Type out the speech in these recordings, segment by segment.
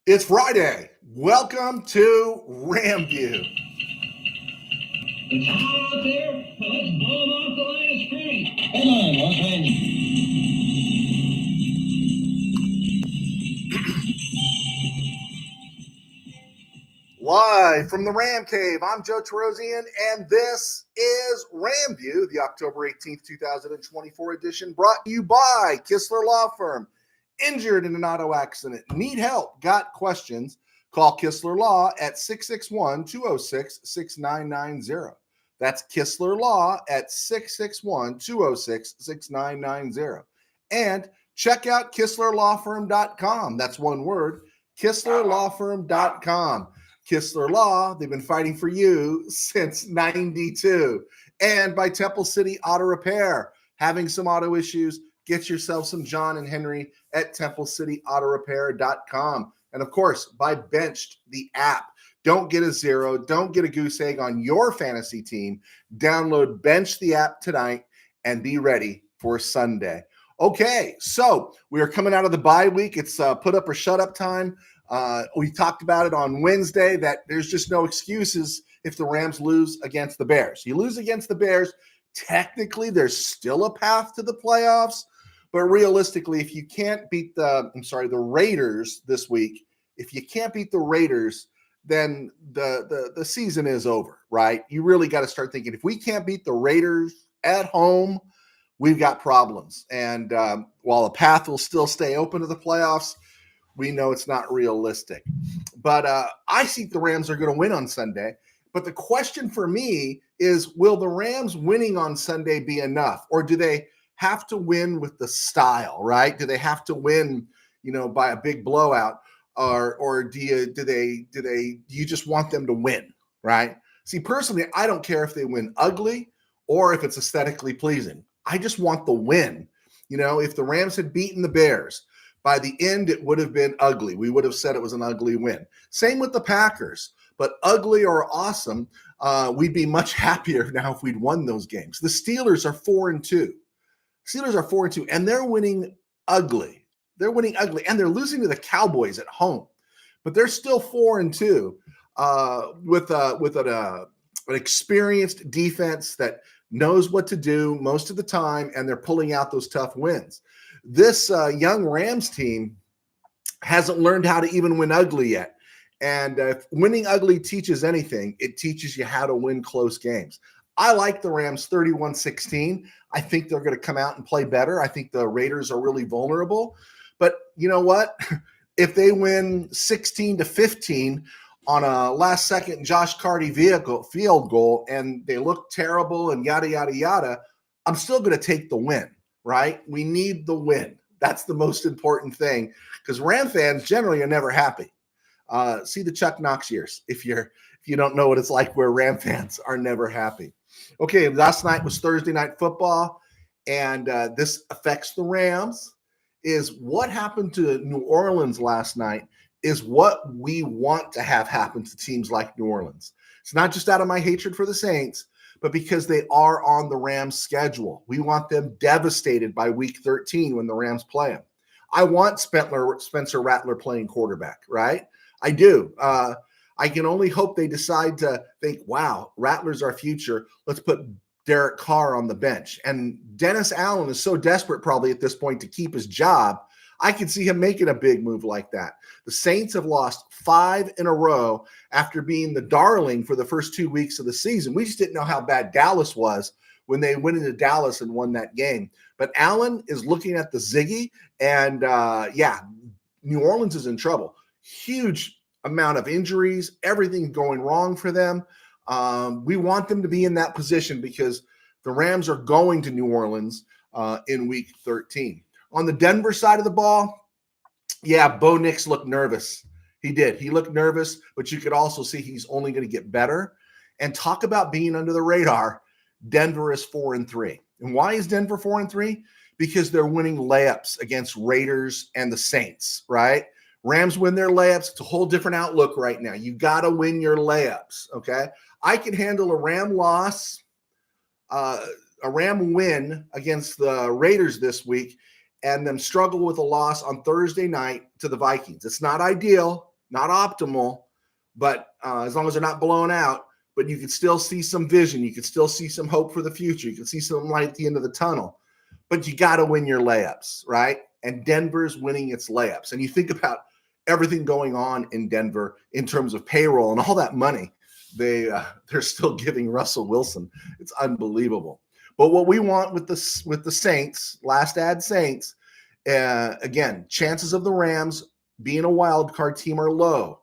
It's Friday. Welcome to RamView. It's hot out there. Let's blow them off the last screen. Come on, Live from the RamCave, I'm Joe Terosian, and this is RamView, the October 18th, 2024 edition, brought to you by Kistler Law Firm. Injured in an auto accident, need help, got questions, call Kistler Law at 661-206-6990. That's Kistler Law at 661-206-6990. And check out KistlerLawFirm.com. That's one word, KistlerLawFirm.com. Kistler Law, they've been fighting for you since 92. And by Temple City Auto Repair, having some auto issues, get yourself some John and Henry at TempleCityAutoRepair.com. And of course, by Benched, the app. Don't get a zero. Don't get a goose egg on your fantasy team. Download Bench the app tonight and be ready for Sunday. Okay, so we are coming out of the bye week. It's put up or shut up time. We talked about it on Wednesday that there's just no excuses if the Rams lose against the Bears. You lose against the Bears, technically there's still a path to the playoffs, but realistically, if you can't beat the Raiders this week, if you can't beat the Raiders, then the season is over, right? You really got to start thinking, if we can't beat the Raiders at home, we've got problems. And while the path will still stay open to the playoffs, we know it's not realistic. But I think the Rams are going to win on Sunday. But the question for me is, will the Rams winning on Sunday be enough? Or do they have to win with the style, right? Do they have to win, by a big blowout? Or do you just want them to win, right? See, personally, I don't care if they win ugly or if it's aesthetically pleasing. I just want the win. If the Rams had beaten the Bears, by the end, it would have been ugly. We would have said it was an ugly win. Same with the Packers, but ugly or awesome, we'd be much happier now if we'd won those games. The Steelers are 4-2. And they're winning ugly. And they're losing to the Cowboys at home, but they're still 4-2 with an experienced defense that knows what to do most of the time, and they're pulling out those tough wins. This young Rams team hasn't learned how to even win ugly yet. And if winning ugly teaches anything, it teaches you how to win close games. I like the Rams 31-16. I think they're going to come out and play better. I think the Raiders are really vulnerable. But you know what? If they win 16-15 on a last-second Josh Carty field goal and they look terrible and yada, yada, yada, I'm still going to take the win. Right? We need the win. That's the most important thing, because Ram fans generally are never happy. See the Chuck Knox years if you don't know what it's like where Ram fans are never happy. Okay, last night was Thursday Night Football, and this affects the Rams. Is what happened to New Orleans last night is what we want to have happen to teams like New Orleans. It's not just out of my hatred for the Saints, but because they are on the Rams' schedule. We want them devastated by week 13 when the Rams play them. I want Spencer Rattler playing quarterback, right? I do. I can only hope they decide to think, wow, Rattler's our future. Let's put Derek Carr on the bench. And Dennis Allen is so desperate probably at this point to keep his job. I could see him making a big move like that. The Saints have lost 5 in a row after being the darling for the first 2 weeks of the season. We just didn't know how bad Dallas was when they went into Dallas and won that game. But Allen is looking at the Ziggy, and New Orleans is in trouble. Huge amount of injuries, everything going wrong for them. We want them to be in that position because the Rams are going to New Orleans in week 13. On the Denver side of the ball, Bo Nix looked nervous. He did. He looked nervous, but you could also see he's only going to get better. And talk about being under the radar. Denver is 4-3. And why is Denver 4-3? Because they're winning layups against Raiders and the Saints, right? Rams win their layups. It's a whole different outlook right now. You got to win your layups, okay? I can handle a Ram loss, a Ram win against the Raiders this week, and them struggle with a loss on Thursday night to the Vikings. It's not ideal, not optimal, but as long as they're not blown out, but you can still see some vision. You can still see some hope for the future. You can see some light at the end of the tunnel, but you got to win your layups, right? And Denver's winning its layups. And you think about everything going on in Denver in terms of payroll and all that money they're still giving Russell Wilson. It's unbelievable. But what we want with the Saints, last ad Saints, again, chances of the Rams being a wild card team are low,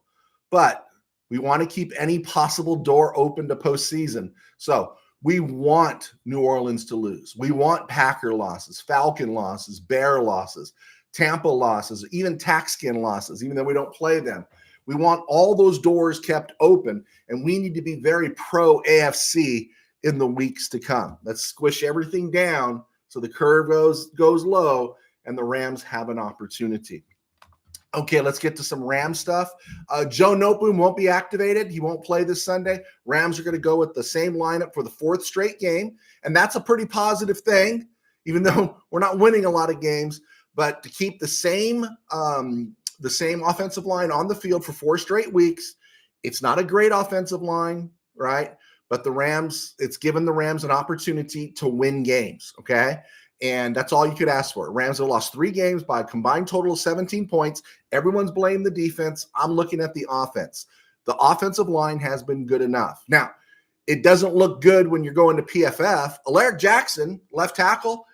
but we want to keep any possible door open to postseason. So we want New Orleans to lose. We want Packer losses, Falcon losses, Bear losses, Tampa losses, even Taxkin losses, even though we don't play them. We want all those doors kept open, and we need to be very pro AFC in the weeks to come. Let's squish everything down so the curve goes low and the Rams have an opportunity. Okay, let's get to some Ram stuff. Joe Noteboom won't be activated. He won't play this Sunday. Rams are going to go with the same lineup for the fourth straight game, and that's a pretty positive thing, even though we're not winning a lot of games. But to keep the same offensive line on the field for 4 straight weeks, it's not a great offensive line, right? But the Rams, it's given the Rams an opportunity to win games, okay? And that's all you could ask for. Rams have lost 3 games by a combined total of 17 points. Everyone's blamed the defense. I'm looking at the offense. The offensive line has been good enough. Now, it doesn't look good when you're going to PFF. Alaric Jackson, left tackle,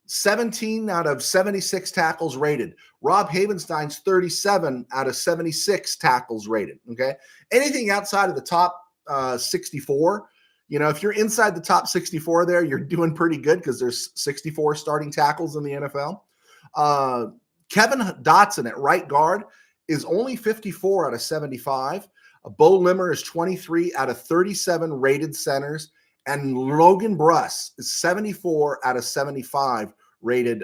17 out of 76 tackles rated. Rob Havenstein's 37 out of 76 tackles rated, okay? Anything outside of the top 64, if you're inside the top 64 there, you're doing pretty good because there's 64 starting tackles in the NFL. Kevin Dotson at right guard is only 54 out of 75. Bo Limmer is 23 out of 37 rated centers. And Logan Bruss is 74 out of 75 rated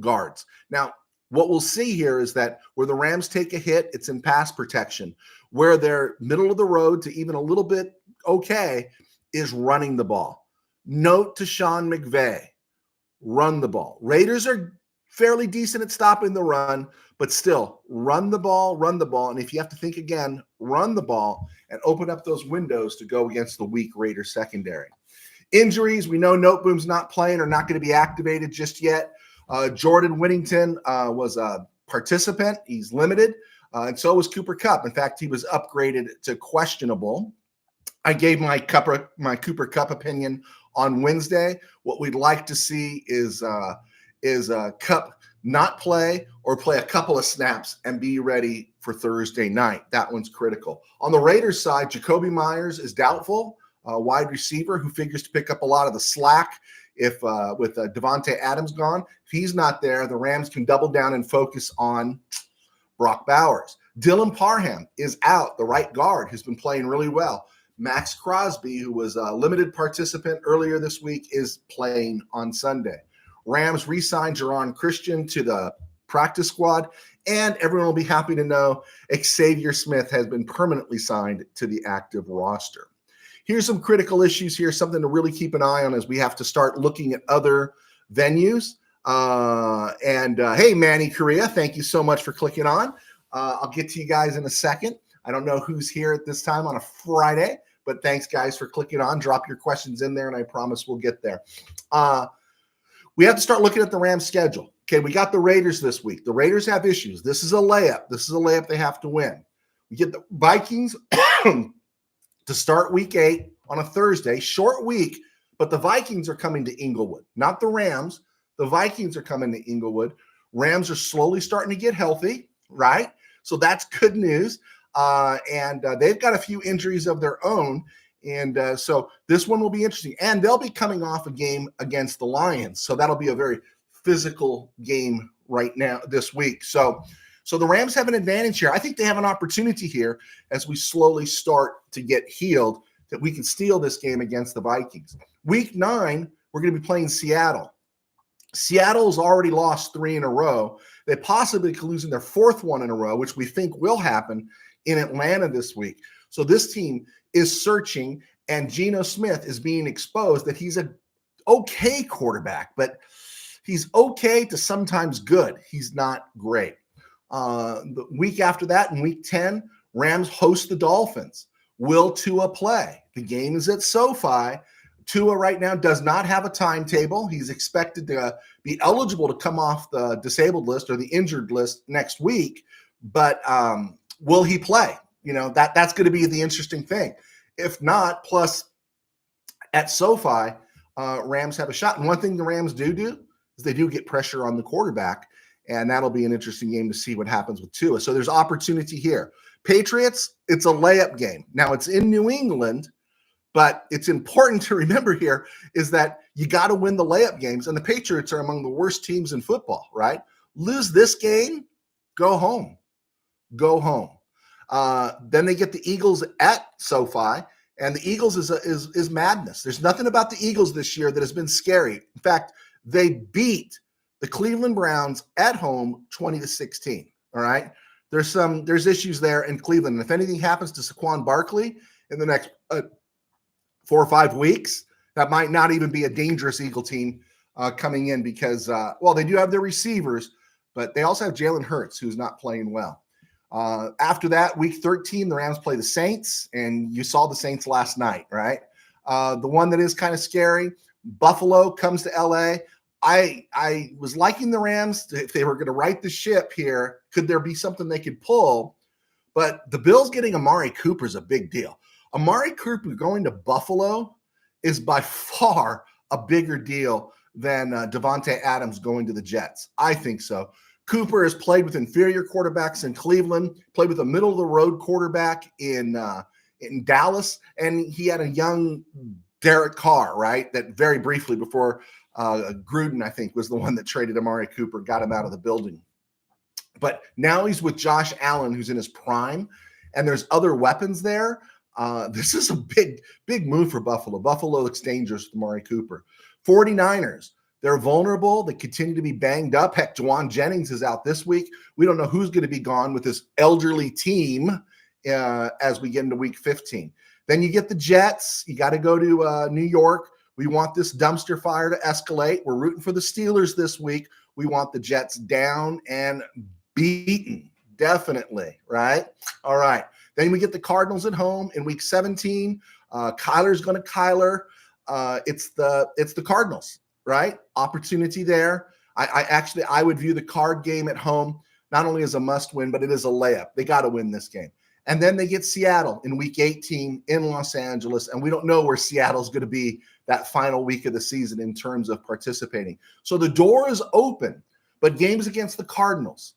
guards. Now, what we'll see here is that where the Rams take a hit, it's in pass protection. Where they're middle of the road to even a little bit okay is running the ball. Note to Sean McVay, run the ball. Raiders are fairly decent at stopping the run, but still, run the ball. And if you have to think again, run the ball and open up those windows to go against the weak Raiders secondary. Injuries, we know Noteboom's not playing or not going to be activated just yet. Jordan Whittington was a participant. He's limited, and so was Cooper Kupp. In fact, he was upgraded to questionable. I gave my Cooper Kupp opinion on Wednesday. What we'd like to see is Kupp not play or play a couple of snaps and be ready for Thursday night. That one's critical. On the Raiders side, Jacoby Myers is doubtful, wide receiver who figures to pick up a lot of the slack if with Devontae Adams gone. If he's not there, the Rams can double down and focus on Brock Bowers. Dylan Parham is out, the right guard, who's been playing really well. Max Crosby, who was a limited participant earlier this week, is playing on Sunday. Rams re-signed Jerron Christian to the practice squad, and everyone will be happy to know Xavier Smith has been permanently signed to the active roster. Here's some critical issues here, something to really keep an eye on as we have to start looking at other venues. Hey, Manny Correa, thank you so much for clicking on. I'll get to you guys in a second. I don't know who's here at this time on a Friday, but thanks, guys, for clicking on. Drop your questions in there, and I promise we'll get there. We have to start looking at the Rams' schedule. Okay, we got the Raiders this week. The Raiders have issues. This is a layup. This is a layup they have to win. We get the Vikings to start week 8 on a Thursday. Short week, but the Vikings are coming to Inglewood, not the Rams. The Vikings are coming to Inglewood. Rams are slowly starting to get healthy, right? So that's good news. And they've got a few injuries of their own. And so this one will be interesting. And they'll be coming off a game against the Lions. So that'll be a very physical game right now this week. So the Rams have an advantage here. I think they have an opportunity here as we slowly start to get healed that we can steal this game against the Vikings. Week 9, we're going to be playing Seattle. Seattle's already lost 3 in a row. They possibly could lose in their 4th one in a row, which we think will happen in Atlanta this week. So this team is searching, and Geno Smith is being exposed that he's an okay quarterback, but he's okay to sometimes good. He's not great. The week after that, in week 10, Rams host the Dolphins. Will Tua play? The game is at SoFi. Tua right now does not have a timetable. He's expected to be eligible to come off the disabled list or the injured list next week, but will he play? That's going to be the interesting thing. If not, plus at SoFi, Rams have a shot. And one thing the Rams do is they do get pressure on the quarterback, and that'll be an interesting game to see what happens with Tua. So there's opportunity here. Patriots, it's a layup game. Now it's in New England, but it's important to remember here is that you got to win the layup games, and the Patriots are among the worst teams in football, right? Lose this game, go home. Go home. Then they get the Eagles at SoFi, and the Eagles is madness. There's nothing about the Eagles this year that has been scary. In fact, they beat the Cleveland Browns at home 20-16. All right. There's issues there in Cleveland. And if anything happens to Saquon Barkley in the next 4 or 5 weeks, that might not even be a dangerous Eagle team coming in because, they do have their receivers, but they also have Jalen Hurts, who's not playing well. After that, week 13, the Rams play the Saints, and you saw the Saints last night, right? The one that is kind of scary, Buffalo comes to LA. I was liking the Rams. If they were going to right the ship here, could there be something they could pull? But the Bills getting Amari Cooper is a big deal. Amari Cooper going to Buffalo is by far a bigger deal than Devontae Adams going to the Jets. I think so. Cooper has played with inferior quarterbacks in Cleveland, played with a middle-of-the-road quarterback in Dallas, and he had a young Derek Carr, right, that very briefly before Gruden, I think, was the one that traded Amari Cooper, got him out of the building. But now he's with Josh Allen, who's in his prime, and there's other weapons there. This is a big move for Buffalo. Buffalo looks dangerous with Amari Cooper. 49ers, they're vulnerable. They continue to be banged up. Heck, Juwan Jennings is out this week. We don't know who's going to be gone with this elderly team as we get into week 15. Then you get the Jets. You got to go to New York. We want this dumpster fire to escalate. We're rooting for the Steelers this week. We want the Jets down and beaten, definitely, right? All right. Then we get the Cardinals at home in week 17. Kyler's going to Kyler. It's the Cardinals, right? Opportunity there. I would view the Card game at home not only as a must win, but it is a layup. They got to win this game. And then they get Seattle in week 18 in Los Angeles, and we don't know where Seattle's going to be that final week of the season in terms of participating. So the door is open, but games against the Cardinals,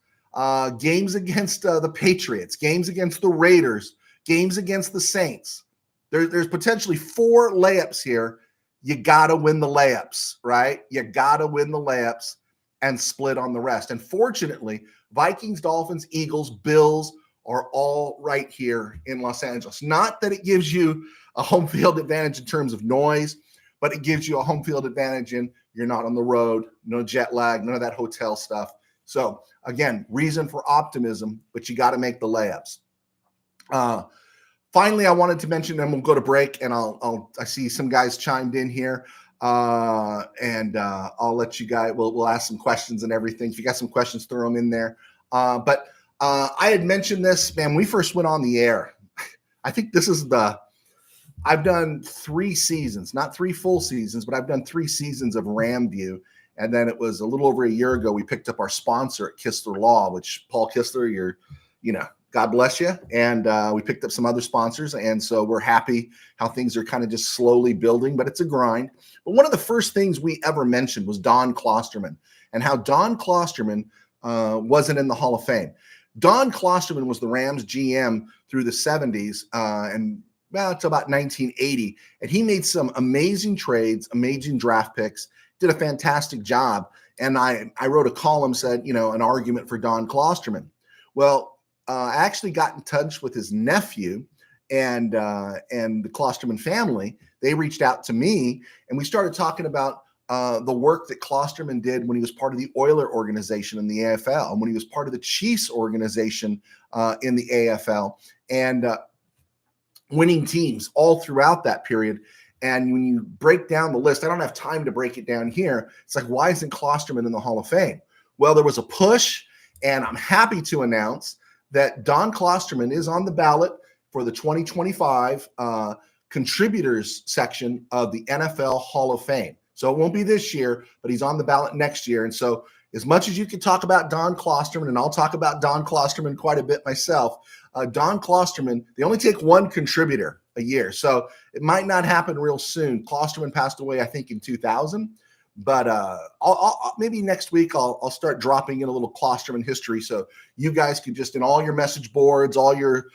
games against the Patriots, games against the Raiders, games against the Saints. There's potentially 4 layups here. You got to win the layups, right? You got to win the layups and split on the rest. And fortunately, Vikings, Dolphins, Eagles, Bills are all right here in Los Angeles. Not that it gives you a home field advantage in terms of noise, but it gives you a home field advantage in you're not on the road, no jet lag, none of that hotel stuff. So again, reason for optimism, but you got to make the layups. Finally, I wanted to mention, and we'll go to break, and I see some guys chimed in here, and I'll let you guys. We'll ask some questions and everything. If you got some questions, throw them in there. But I had mentioned this, man. We first went on the air. I think this is I've done 3 seasons, not 3 full seasons, but I've done 3 seasons of RamView. And then it was a little over a year ago, we picked up our sponsor at Kistler Law, which Paul Kistler, God bless you. And we picked up some other sponsors. And so we're happy how things are kind of just slowly building, but it's a grind. But one of the first things we ever mentioned was Don Klosterman and how Don Klosterman wasn't in the Hall of Fame. Don Klosterman was the Rams GM through the 70s and it's about 1980. And he made some amazing trades, amazing draft picks, did a fantastic job. And I wrote a column, said, an argument for Don Klosterman. Well, I actually got in touch with his nephew and the Klosterman family. They reached out to me, and we started talking about the work that Klosterman did when he was part of the Oiler organization in the AFL, and when he was part of the Chiefs organization in the AFL, and winning teams all throughout that period. And when you break down the list, I don't have time to break it down here. It's like, why isn't Klosterman in the Hall of Fame? Well, there was a push, And I'm happy to announce that Don Klosterman is on the ballot for the 2025 contributors section of the NFL Hall of Fame. So it won't be this year, but he's on the ballot next year. And so as much as you can talk about Don Klosterman, and I'll talk about Don Klosterman quite a bit myself, Don Klosterman, they only take one contributor a year. So it might not happen real soon. Klosterman passed away, I think, in 2000. But I'll maybe next week I'll start dropping in a little Klosterman history, so you guys can just in all your message boards, all your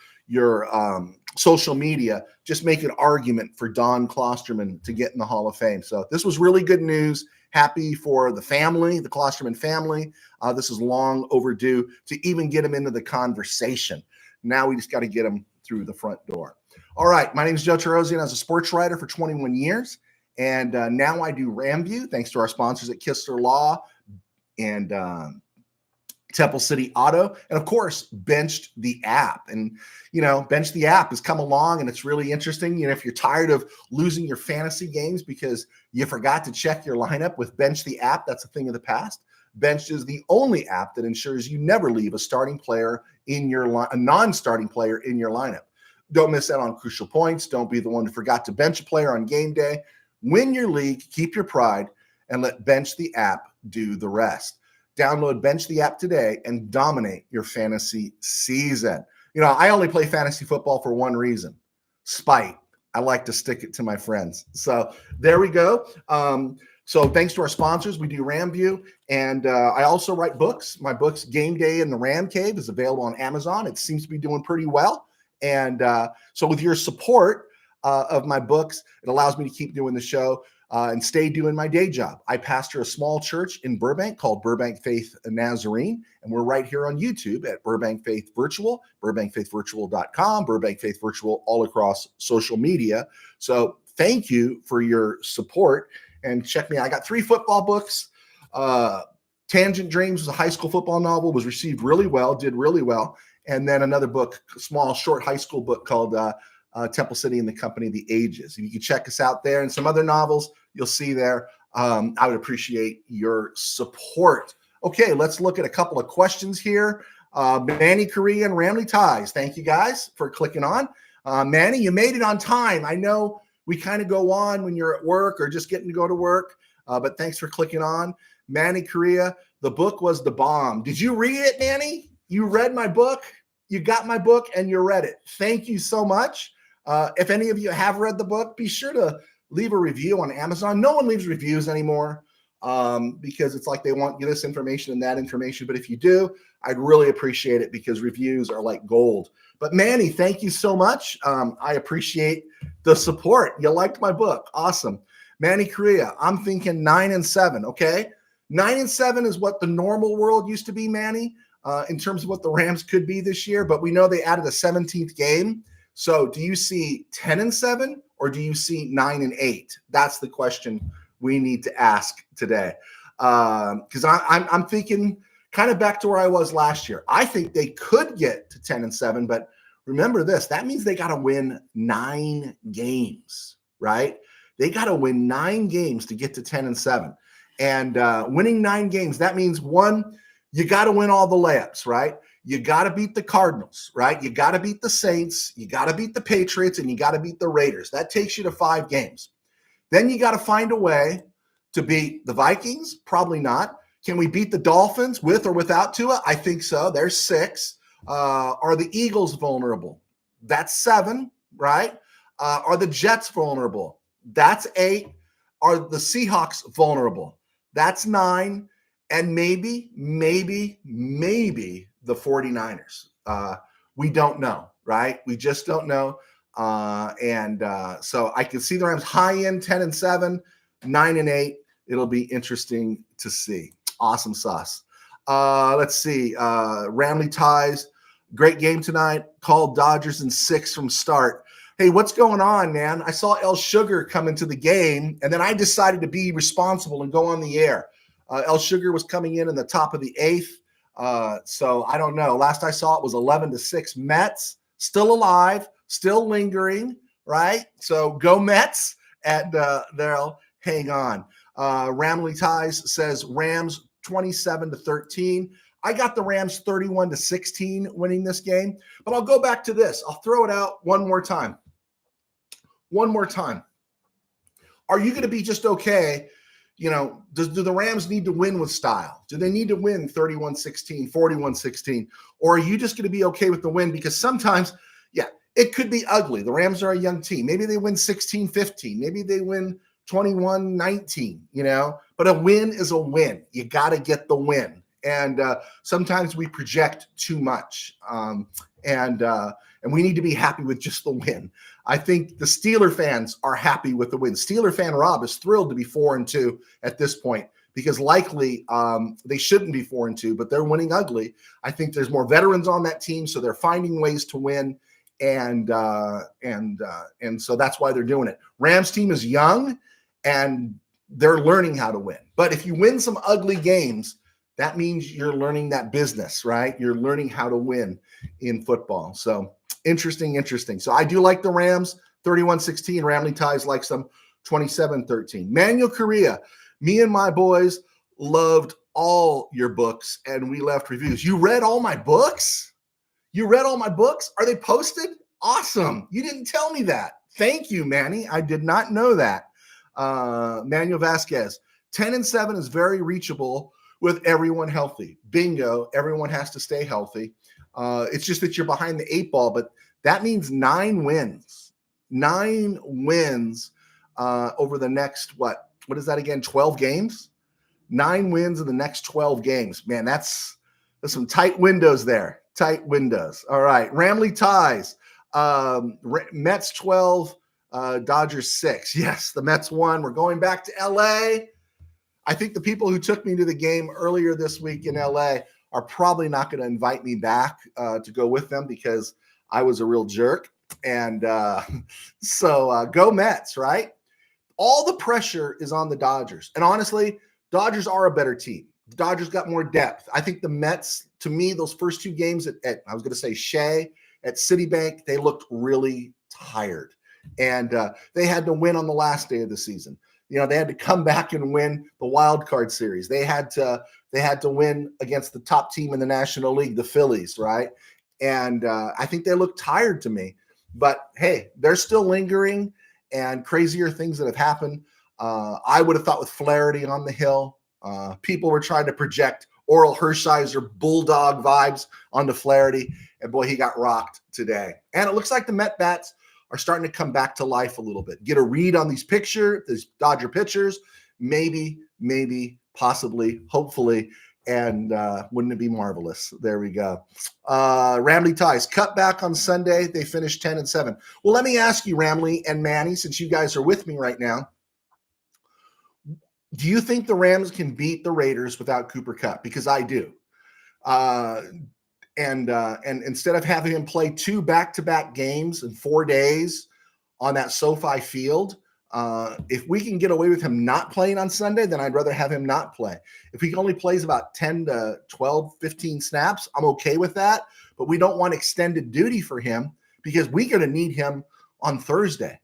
social media, just make an argument for Don Klosterman to get in the Hall of Fame. So this was really good news. Happy for the family, the Klosterman family. This is long overdue to even get him into the conversation. Now we just got to get him through the front door. All right, my name is Joe Terosian. I was a sports writer for 21 years. And now I do RamView, thanks to our sponsors at Kistler Law and Temple City Auto. And of course, Benched the app. And, Bench the app has come along and it's really interesting. If you're tired of losing your fantasy games because you forgot to check your lineup with Bench the app, that's a thing of the past. Benched is the only app that ensures you never leave a starting player in your a non-starting player in your lineup. Don't miss out on crucial points. Don't be the one who forgot to bench a player on game day. Win your league, keep your pride, and let Bench the app do the rest. Download Bench the app today and dominate your fantasy season. I only play fantasy football for one reason: spite. I like to stick it to my friends. So there we go. So thanks to our sponsors, we do RamView, and I also write books. My book's Game Day in the RamCave is available on Amazon. It seems to be doing pretty well. And so with your support of my books, it allows me to keep doing the show and stay doing my day job. I pastor a small church in Burbank called Burbank Faith Nazarene, and we're right here on YouTube at Burbank Faith Virtual, burbankfaithvirtual.com, Burbank Faith Virtual all across social media. So thank you for your support, and check me out. I got 3 football books. Tangent Dreams was a high school football novel, was received really well, did really well. And then another book, small, short high school book called Temple City and the Company of the Ages. If you can check us out there and some other novels you'll see there, I would appreciate your support. Okay, let's look at a couple of questions here. Manny Correa and Ramley Ties. Thank you guys for clicking on. Manny, you made it on time. I know we kind of go on when you're at work or just getting to go to work, but thanks for clicking on. Manny Correa, the book was the bomb. Did you read it, Manny? You read my book? You got my book and you read it. Thank you so much. If any of you have read the book, be sure to leave a review on Amazon. No one leaves reviews anymore because it's like they want you this information and that information. But if you do, I'd really appreciate it because reviews are like gold. But Manny, thank you so much. I appreciate the support. You liked my book. Awesome. Manny Correa, I'm thinking 9-7. Okay. 9-7 is what the normal world used to be, Manny, in terms of what the Rams could be this year. But we know they added a 17th game. So do you see 10-7 or do you see 9-8? That's the question we need to ask today. Because I'm thinking kind of back to where I was last year. I think they could get to 10-7, but remember this, that means they got to win 9 games, right? They got to win 9 games to get to 10-7. And winning 9 games, that means one, you got to win all the layups, right? You got to beat the Cardinals, right? You got to beat the Saints. You got to beat the Patriots, and you got to beat the Raiders. That takes you to 5 games. Then you got to find a way to beat the Vikings. Probably not. Can we beat the Dolphins with or without Tua? I think so. There's 6. Are the Eagles vulnerable? That's 7, right? Are the Jets vulnerable? That's 8. Are the Seahawks vulnerable? That's 9. And maybe the 49ers. We don't know, right? We just don't know. So I can see the Rams high end 10-7, 9-8. It'll be interesting to see. Awesome sauce. Let's see. Ramley Ties. Great game tonight. Called Dodgers in 6 from start. Hey, what's going on, man? I saw El Sugar come into the game, and then I decided to be responsible and go on the air. El Sugar was coming in the top of the 8th. So I don't know. Last I saw it was 11-6 Mets. Still alive, still lingering, right? So go Mets, and they'll hang on. Ramley Ties says Rams 27-13. I got the Rams 31-16 winning this game, but I'll go back to this. I'll throw it out one more time. One more time. Are you going to be just okay? You know, do the Rams need to win with style? Do they need to win 31-16, 41-16? Or are you just going to be okay with the win? Because sometimes, yeah, it could be ugly. The Rams are a young team. Maybe they win 16-15. Maybe they win 21-19, you know, but a win is a win. You got to get the win. And sometimes we project too much, and we need to be happy with just the win. I think the Steeler fans are happy with the win. Steeler fan Rob is thrilled to be 4-2 at this point because likely they shouldn't be 4-2, but they're winning ugly. I think there's more veterans on that team, so they're finding ways to win, and so that's why they're doing it. Rams team is young, and they're learning how to win. But if you win some ugly games, that means you're learning that business, right? You're learning how to win in football. So interesting. So I do like the Rams 31-16. Ramley Ties likes them 27-13. Manuel Correa, me and my boys loved all your books, and we left reviews. You read all my books? Are they posted? Awesome. You didn't tell me that. Thank you, Manny. I did not know that. Manuel Vasquez, 10-7 is very reachable with everyone healthy. Bingo. Everyone has to stay healthy. It's just that you're behind the 8 ball, but that means 9 wins. 9 wins over the next, what is that again? 12 games? 9 wins in the next 12 games. Man, there's some tight windows there. Tight windows. All right. Ramley Ties. Mets 12, Dodgers 6. Yes, the Mets won. We're going back to LA. I think the people who took me to the game earlier this week in LA are probably not going to invite me back to go with them because I was a real jerk. And so go Mets, right? All the pressure is on the Dodgers. And honestly, Dodgers are a better team. The Dodgers got more depth. I think the Mets, to me, those first 2 games at I was going to say Shea, at Citibank, they looked really tired. And they had to win on the last day of the season. You know, they had to come back and win the wild card series. They had to win against the top team in the National League, the Phillies, right? And I think they look tired to me. But hey, they're still lingering, and crazier things that have happened. I would have thought with Flaherty on the hill, people were trying to project Oral Hershiser bulldog vibes onto Flaherty, and boy, he got rocked today. And it looks like the Met bats are starting to come back to life a little bit. Get a read on these Dodger pitchers, maybe, possibly, hopefully, and wouldn't it be marvelous? There we go. Ramley Ties, cut back on Sunday. They finished 10-7. Well, let me ask you, Ramley and Manny, since you guys are with me right now, do you think the Rams can beat the Raiders without Cooper Kupp? Because I do. And instead of having him play 2 back-to-back games in 4 days on that SoFi field, if we can get away with him not playing on Sunday, then I'd rather have him not play. If he only plays about 10 to 12, 15 snaps, I'm okay with that. But we don't want extended duty for him because we're going to need him on Thursday.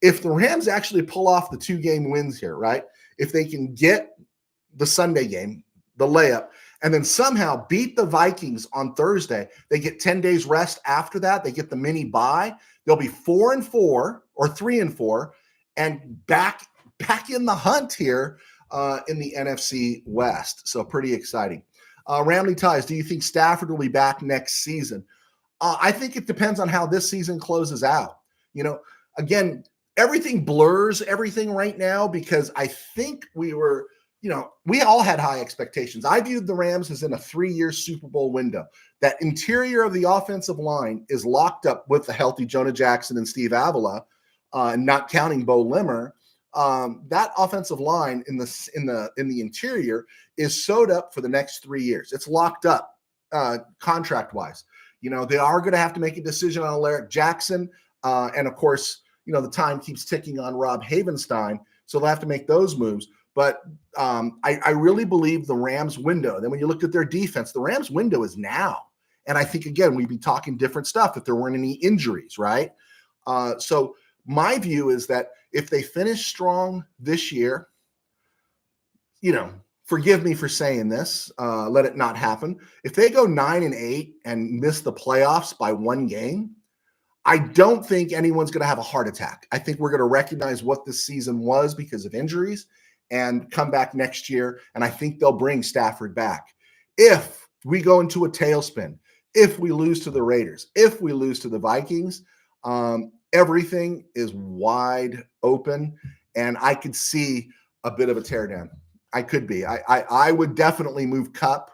If the Rams actually pull off the 2-game wins here, right? If they can get the Sunday game, the layup, and then somehow beat the Vikings on Thursday, they get 10 days rest after that. They get the mini bye. They'll be 4-4 or 3-4 and back in the hunt here in the NFC West. So pretty exciting. Ramley Ties, do you think Stafford will be back next season? I think it depends on how this season closes out. You know, again, everything blurs everything right now because I think we all had high expectations. I viewed the Rams as in a 3-year Super Bowl window. That interior of the offensive line is locked up with the healthy Jonah Jackson and Steve Avila, not counting Bo Limmer. That offensive line in the interior is sewed up for the next 3 years. It's locked up contract wise. You know, they are going to have to make a decision on Alaric Jackson, and of course, you know, the time keeps ticking on Rob Havenstein, so they'll have to make those moves. But I really believe the Rams window. Then when you look at their defense, the Rams window is now. And I think, again, we'd be talking different stuff if there weren't any injuries, right? So my view is that if they finish strong this year, you know, forgive me for saying this, let it not happen. If they go 9-8 and miss the playoffs by one game, I don't think anyone's going to have a heart attack. I think we're going to recognize what this season was because of injuries and come back next year. And I think they'll bring Stafford back. If we go into a tailspin, if we lose to the Raiders, if we lose to the Vikings, everything is wide open. And I could see a bit of a teardown. I could be. I would definitely move Kupp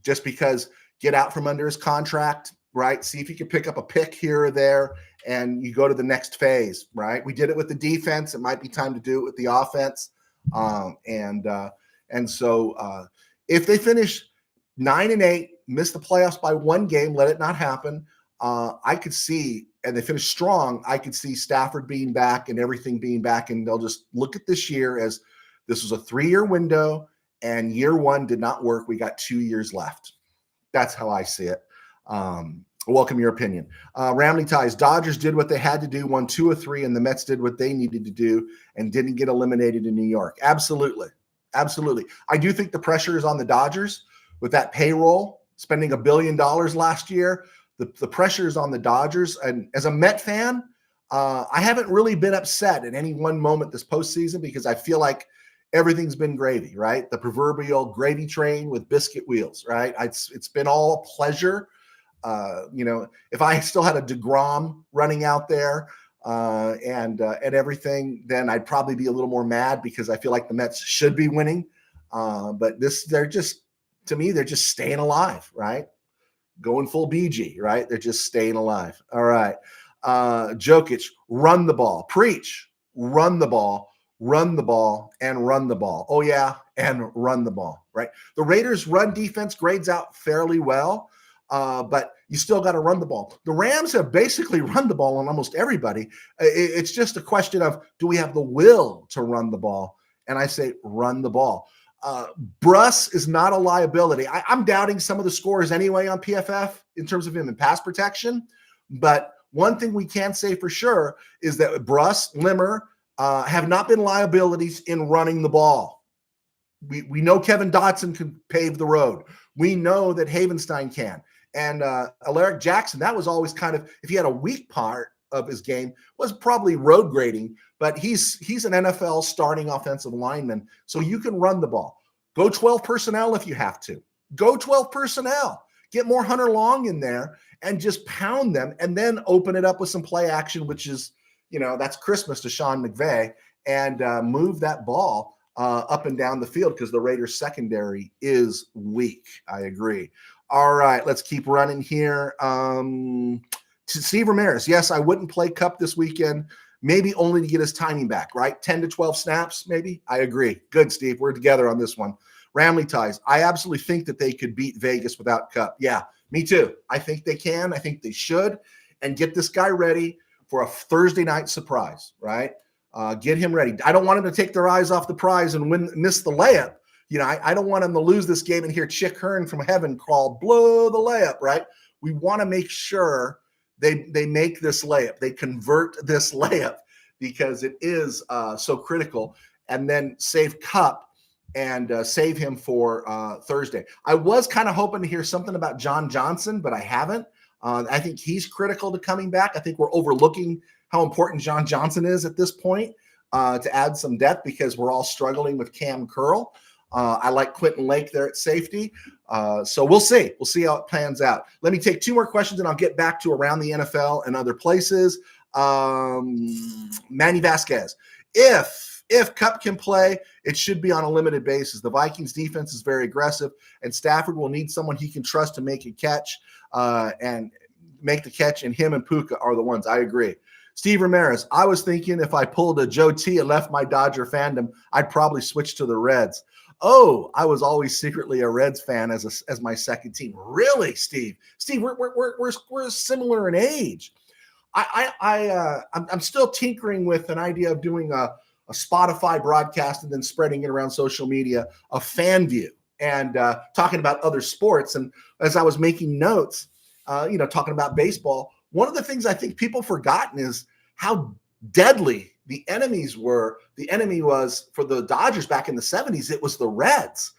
just because get out from under his contract, right? See if you can pick up a pick here or there and you go to the next phase, right? We did it with the defense. It might be time to do it with the offense. And so if they finish 9-8, miss the playoffs by one game, let it not happen. I could see, and they finish strong, I could see Stafford being back and everything being back, and they'll just look at this year as this was a 3-year window, and year one did not work. We got 2 years left. That's how I see it. Welcome your opinion. Ramley Ties, Dodgers did what they had to do, won 2 of 3, and the Mets did what they needed to do and didn't get eliminated in New York. Absolutely. Absolutely. I do think the pressure is on the Dodgers with that payroll, spending $1 billion last year. The pressure is on the Dodgers. And as a Met fan, I haven't really been upset at any one moment this postseason because I feel like everything's been gravy, right? The proverbial gravy train with biscuit wheels, right? It's been all pleasure. If I still had a DeGrom running out there and everything, then I'd probably be a little more mad because I feel like the Mets should be winning. But they're just staying alive, right? Going full BG, right? They're just staying alive. All right. Jokic, run the ball. Preach. Run the ball. Run the ball and run the ball. Oh, yeah, and run the ball, right? The Raiders' run defense grades out fairly well, but you still got to run the ball. The Rams have basically run the ball on almost everybody. It's just a question of, do we have the will to run the ball? And I say run the ball. Bruss is not a liability. I'm doubting some of the scores anyway on PFF in terms of him in pass protection, but one thing we can say for sure is that Bruss, Limmer, have not been liabilities in running the ball. We know Kevin Dotson can pave the road. We know that Havenstein can. And Alaric Jackson, that was always kind of, if he had a weak part of his game, was probably road grading, but he's an NFL starting offensive lineman, so you can run the ball. Go 12 personnel if you have to. Go 12 personnel. Get more Hunter Long in there and just pound them and then open it up with some play action, which is, that's Christmas to Sean McVay, and move that ball up and down the field because the Raiders secondary is weak. I agree. All right, let's keep running here. Steve Ramirez, yes, I wouldn't play Kupp this weekend, maybe only to get his timing back, right? 10 to 12 snaps, maybe? I agree. Good, Steve. We're together on this one. Ramley Ties, I absolutely think that they could beat Vegas without Kupp. Yeah, me too. I think they can. I think they should. And get this guy ready for a Thursday night surprise, right? Get him ready. I don't want him to take their eyes off the prize and miss the layup. I don't want him to lose this game and hear Chick Hearn from heaven call, blow the layup, right? We want to make sure they make this layup. They convert this layup because it is so critical. And then save Kupp and save him for Thursday. I was kind of hoping to hear something about John Johnson, but I haven't. I think he's critical to coming back. I think we're overlooking how important John Johnson is at this point to add some depth because we're all struggling with Cam Curl. I like Quentin Lake there at safety. So we'll see. We'll see how it pans out. Let me take 2 more questions and I'll get back to around the NFL and other places. Manny Vasquez. If Kupp can play, it should be on a limited basis. The Vikings defense is very aggressive, and Stafford will need someone he can trust to make a catch and make the catch, and him and Puka are the ones. I agree. Steve Ramirez, I was thinking if I pulled a Joe T and left my Dodger fandom, I'd probably switch to the Reds. Oh, I was always secretly a Reds fan as my second team. Really, Steve? Steve, we're similar in age. I'm still tinkering with an idea of doing a Spotify broadcast and then spreading it around social media, a fan view, and talking about other sports. And as I was making notes, talking about baseball, one of the things I think people forgotten is how deadly the enemy was for the Dodgers back in the 70s, it was the Reds.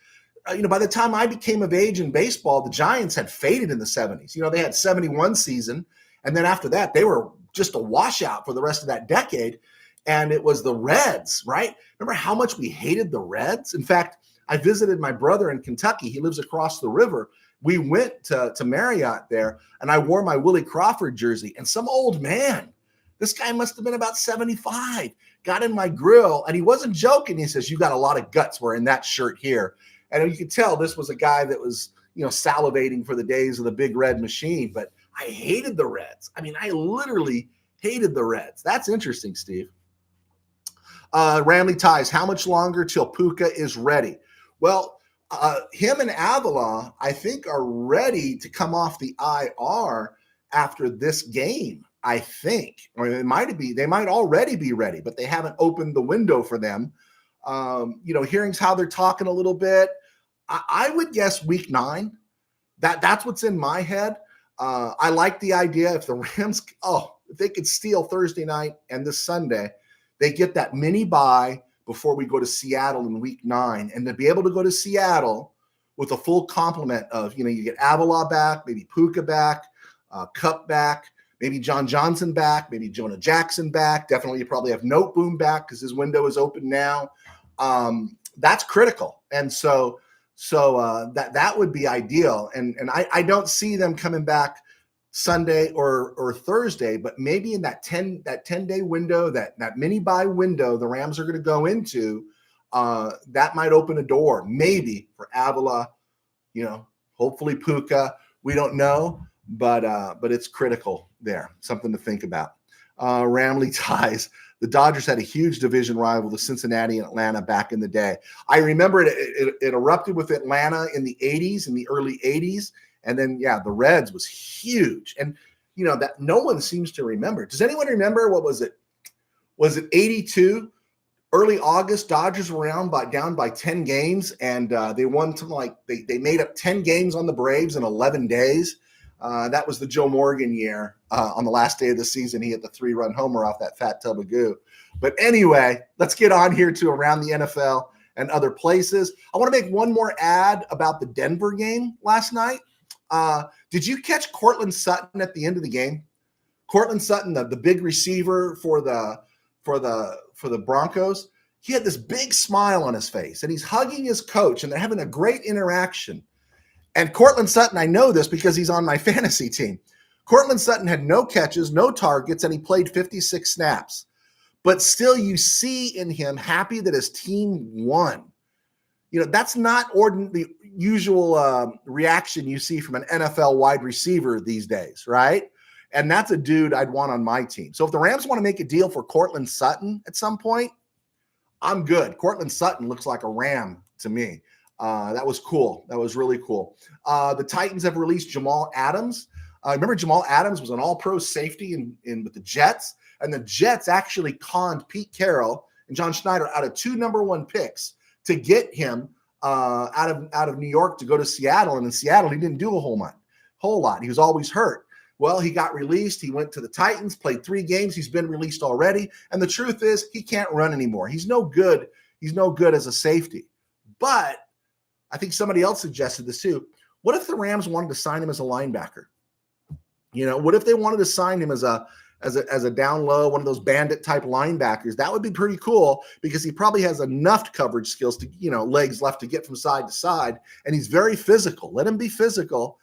By the time I became of age in baseball, the Giants had faded in the 70s. They had 71 season, and then after that, they were just a washout for the rest of that decade. And it was the Reds, right? Remember how much we hated the Reds? In fact, I visited my brother in Kentucky. He lives across the river. We went to Marriott there, and I wore my Willie Crawford jersey. And some old man, this guy must have been about 75, got in my grill, and he wasn't joking. He says, "You got a lot of guts wearing that shirt here." And you could tell this was a guy that was, salivating for the days of the Big Red Machine. But I hated the Reds. I mean, I literally hated the Reds. That's interesting, Steve. Ramley Ties, how much longer till Puka is ready? Well, him and Avila, I think, are ready to come off the IR after this game, I think. Or they might already be ready, but they haven't opened the window for them. Hearing how they're talking a little bit, I would guess week 9. That's what's in my head. I like the idea if the Rams, if they could steal Thursday night and this Sunday, they get that mini bye before we go to Seattle in week 9. And to be able to go to Seattle with a full complement of, you get Avila back, maybe Puka back, Kupp back, maybe John Johnson back, maybe Jonah Jackson back. Definitely you probably have Noteboom back because his window is open now. That's critical. And so that would be ideal. And I don't see them coming back Sunday or Thursday, but maybe in that 10-day window, that mini bye window the Rams are going to go into, that might open a door maybe for Avila, hopefully Puka. We don't know, but it's critical there. Something to think about. Ramley Ties. The Dodgers had a huge division rival, the Cincinnati and Atlanta, back in the day. I remember it erupted with Atlanta in the 80s, in the early 80s. And then, the Reds was huge. And, that no one seems to remember. Does anyone remember, what was it? Was it 82? Early August, Dodgers were down by 10 games, and they won they made up 10 games on the Braves in 11 days. That was the Joe Morgan year. On the last day of the season, he hit the 3-run homer off that fat tub of goo. But anyway, let's get on here to around the NFL and other places. I want to make one more ad about the Denver game last night. Did you catch Cortland Sutton at the end of the game? Cortland Sutton, the big receiver for the Broncos, he had this big smile on his face, and he's hugging his coach, and they're having a great interaction. And Cortland Sutton, I know this because he's on my fantasy team. Cortland Sutton had no catches, no targets, and he played 56 snaps. But still, you see in him happy that his team won. That's not the usual reaction you see from an NFL wide receiver these days, right? And that's a dude I'd want on my team. So if the Rams want to make a deal for Cortland Sutton at some point, I'm good. Cortland Sutton looks like a Ram to me. That was cool. That was really cool. The Titans have released Jamal Adams. Remember Jamal Adams was an all-pro safety in with the Jets, and the Jets actually conned Pete Carroll and John Schneider out of 2 number 1 picks to get him out of New York to go to Seattle. And in Seattle, he didn't do a whole lot. He was always hurt. Well, he got released. He went to the Titans, played 3 games. He's been released already. And the truth is, he can't run anymore. He's no good. He's no good as a safety. But I think somebody else suggested this too. What if the Rams wanted to sign him as a linebacker? What if they wanted to sign him as a down low, one of those bandit type linebackers? That would be pretty cool because he probably has enough coverage skills to, legs left to get from side to side. And he's very physical. Let him be physical.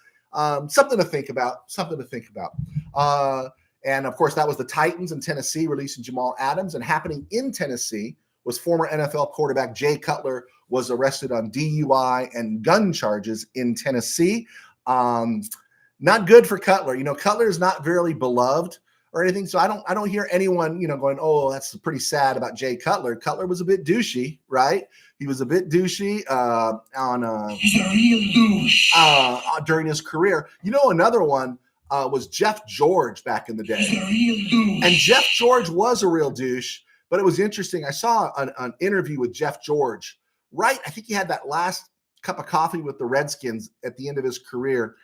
Something to think about. And of course, that was the Titans in Tennessee releasing Jamal Adams. And happening in Tennessee was former NFL quarterback Jay Cutler was arrested on DUI and gun charges in Tennessee. Not good for Cutler. Cutler is not very beloved or anything. So I don't hear anyone, going, "Oh, that's pretty sad about Jay Cutler." Cutler was a bit douchey, right? He was a bit douchey He's a real douche. During his career. Another one was Jeff George back in the day. He's a real douche. And Jeff George was a real douche, but it was interesting. I saw an interview with Jeff George, right? I think he had that last cup of coffee with the Redskins at the end of his career.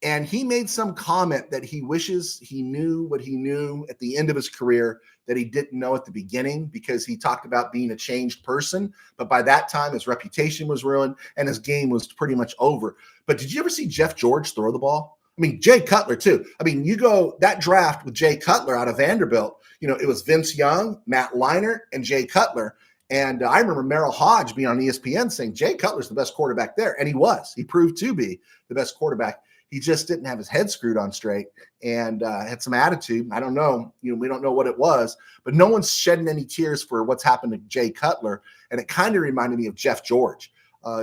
And he made some comment that he wishes he knew what he knew at the end of his career that he didn't know at the beginning, because he talked about being a changed person. But by that time, his reputation was ruined and his game was pretty much over. But did you ever see Jeff George throw the ball? I mean, Jay Cutler, too. I mean, you go that draft with Jay Cutler out of Vanderbilt, it was Vince Young, Matt Leinart, and Jay Cutler. And I remember Merrill Hodge being on ESPN saying Jay Cutler's the best quarterback there. And he was. He proved to be the best quarterback. He just didn't have his head screwed on straight and had some attitude. I don't know. We don't know what it was, but no one's shedding any tears for what's happened to Jay Cutler. And it kind of reminded me of Jeff George.